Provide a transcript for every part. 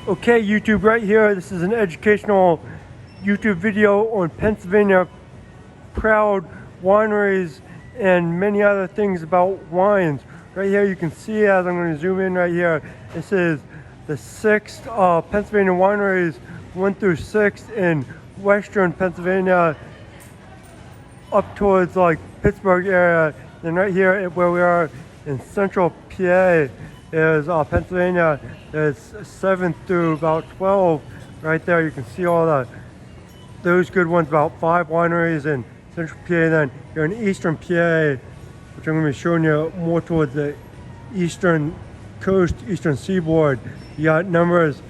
Okay, YouTube, right here, this is an educational YouTube video on Pennsylvania proud wineries and many other things about wines. Right here you can see, as I'm going to zoom in right here, this is the 6th Pennsylvania wineries, 1 through 6 in western Pennsylvania up towards like Pittsburgh area. And right here where we are in central PA is Pennsylvania. There's 7th through about 12 right there. You can see all those good ones, about 5 wineries in central PA. Then you're in eastern PA, which I'm going to be showing you more towards the eastern coast, eastern seaboard. You got numbers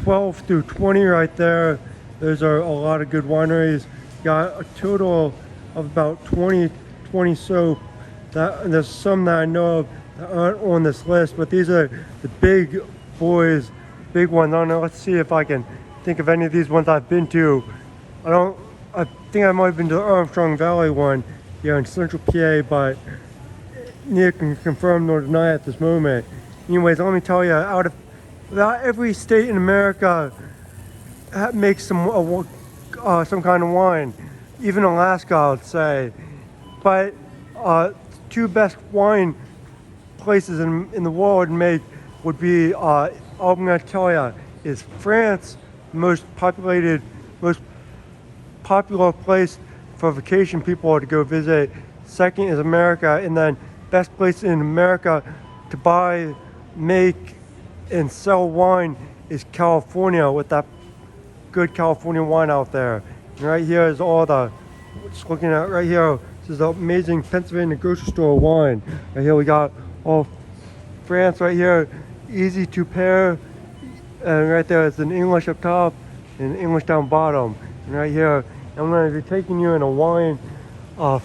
12 through 20 right there. Those are a lot of good wineries. You got a total of about 20 so. There's some that I know of that aren't on this list, but these are the big boys, big ones. I don't know, let's see if I can think of any of these ones I've been to. I think I might have been to the Armstrong Valley one here in central PA, but neither can confirm nor deny at this moment. Anyways, let me tell you, about every state in America makes some kind of wine, even Alaska, I would say. But two best wine places in the world would be, I'm going to tell you, is France, the most popular place for vacation people to go visit. Second is America, and then best place in America to buy, make, and sell wine is California, with that good California wine out there. And right here is just looking at right here, this is the amazing Pennsylvania grocery store wine. Right here we got all France right here, easy to pair, and right there is an English up top and English down bottom. And right here, I'm going to be taking you in a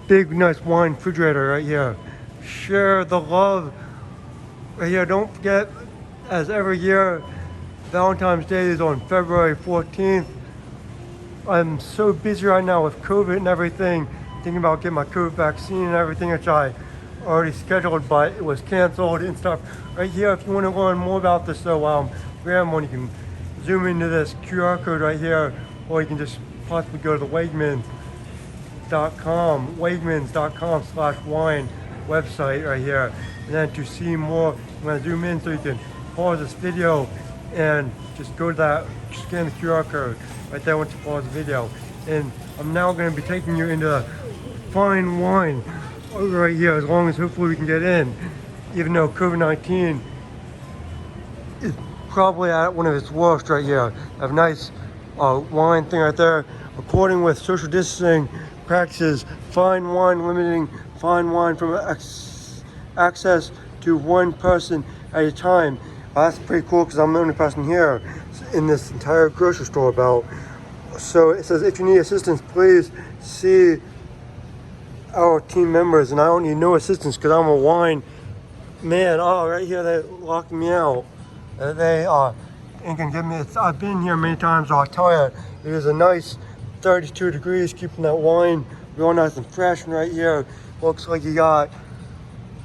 big nice wine refrigerator right here. Share the love right here. Don't forget, as every year, Valentine's Day is on February 14th. I'm so busy right now with COVID and everything, thinking about getting my COVID vaccine and everything, which I already scheduled, but it was canceled and stuff. Right here, if you want to learn more about this, so grab one, you can zoom into this QR code right here, or you can just possibly go to the wegmans.com/wine website right here. And then to see more, I'm going to zoom in so you can pause this video and just go to that, scan the QR code right there once you pause the video. And I'm now going to be taking you into fine wine right here, as long as hopefully we can get in, even though COVID-19 is probably at one of its worst right here. I have a nice wine thing right there. According with social distancing practices, fine wine limiting fine wine from access to one person at a time. That's pretty cool, because I'm the only person here in this entire grocery store about. So it says, if you need assistance, please see our team members. And I don't need no assistance because I'm a wine man. Oh, right here they locked me out. They ain't gonna give me. I've been here many times. I'll tell you, it is a nice 32 degrees, keeping that wine real nice and fresh. And right here, looks like you got.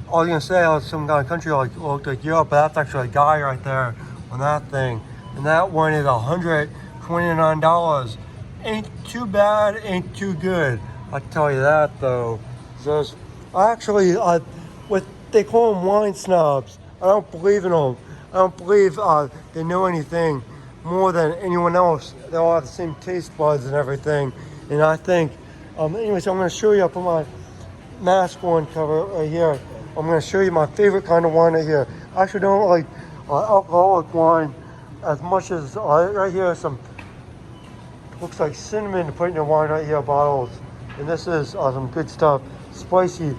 I was gonna say I was some kind of country looked like Europe, but that's actually a guy right there on that thing. And that one is $129. Ain't too bad, ain't too good. I tell you that though. So what they call them wine snobs. I don't believe in them. I don't believe they know anything more than anyone else. They all have the same taste buds and everything. And I think, anyways, I'm going to show you. I put my mask on cover right here. I'm going to show you my favorite kind of wine right here. I actually don't like alcoholic wine as much as right here. Some looks like cinnamon to put in your wine right here, bottles. And this is some good stuff. Spicy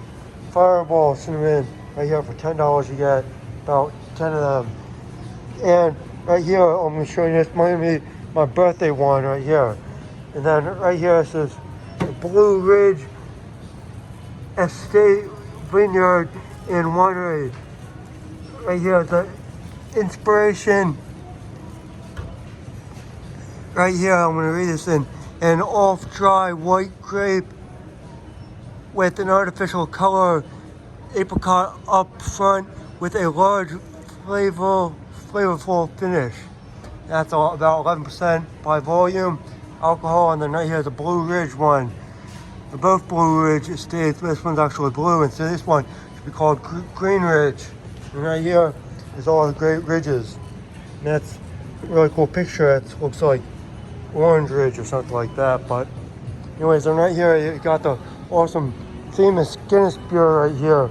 Fireball cinnamon right here for $10. You get about 10 of them. And right here, I'm going to show you this. Might be my birthday wine right here. And then right here it says the Blue Ridge Estate Vineyard and Winery. Right here, the inspiration. Right here, I'm going to read this in. An off-dry white grape with an artificial color, apricot up front with a large flavorful finish. That's about 11% by volume alcohol, and then right here is a Blue Ridge one. They're both Blue Ridge estates, but this one's actually blue, and so this one should be called Green Ridge. And right here is all the great ridges. And that's a really cool picture. It looks like Orange Ridge or something like that. But anyways, and right here you got the awesome famous Guinness beer right here.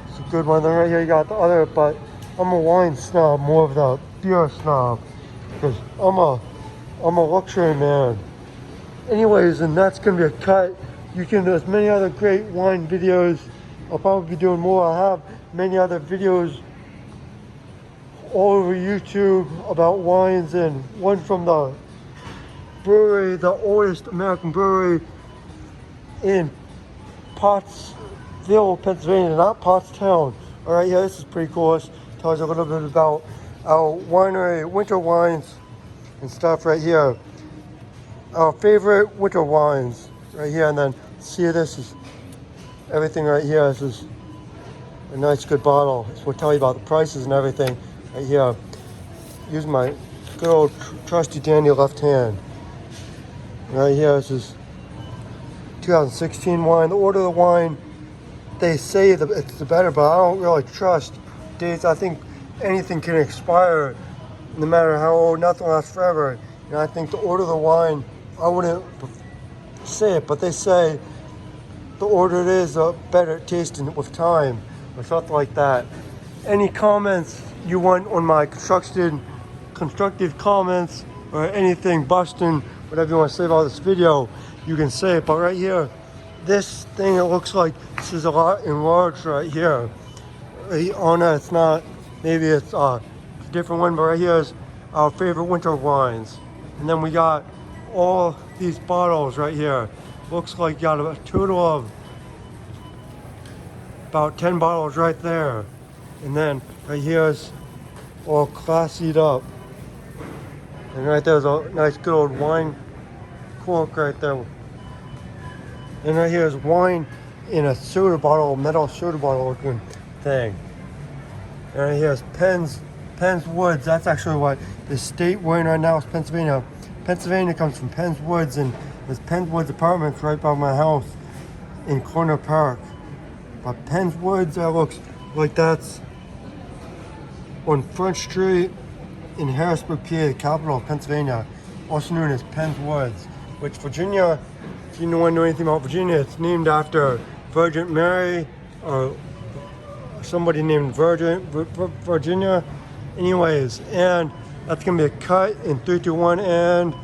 It's a good one. Then right here you got the other, but I'm a wine snob, more of the beer snob, because I'm a luxury man. Anyways, and that's gonna be a cut. There's many other great wine videos. I'll probably be doing more. I have many other videos all over YouTube about wines, and one from the brewery, the oldest American brewery in Pottsville, Pennsylvania, not Pottstown. All right, yeah, this is pretty cool. This tells you a little bit about our winery, winter wines and stuff right here. Our favorite winter wines right here, and then see, this is everything right here. This is a nice good bottle. This will tell you about the prices and everything right here. Use my good old trusty dandy left hand. Right here, this is 2016 wine. The order of the wine, they say that it's the better, but I don't really trust dates. I think anything can expire no matter how old, nothing lasts forever. And I think the order of the wine, I wouldn't say it, but they say the order it is better tasting with time or something like that. Any comments you want on my constructive comments or anything busting, whatever you want to say about this video, you can say it. But right here, this thing, it looks like this is a lot enlarged right here. On it, it's not, maybe it's a different one, but right here is our favorite winter wines. And then we got all these bottles right here. Looks like you got a total of about 10 bottles right there. And then right here is all classied up. And right there's a nice good old wine cork right there. And right here is wine in a soda bottle, metal soda bottle looking thing. And right here is Penn's Woods. That's actually what the state we're in right now is Pennsylvania. Pennsylvania comes from Penn's Woods, and there's Penn's Woods Apartments right by my house in Corner Park. But Penn's Woods, that looks like that's on Front Street in Harrisburg, PA, the capital of Pennsylvania, also known as Penn's Woods. Which Virginia, if you want to know anything about Virginia, it's named after Virgin Mary or somebody named Virginia. Anyways, and that's gonna be a cut in 3, 2, 1, and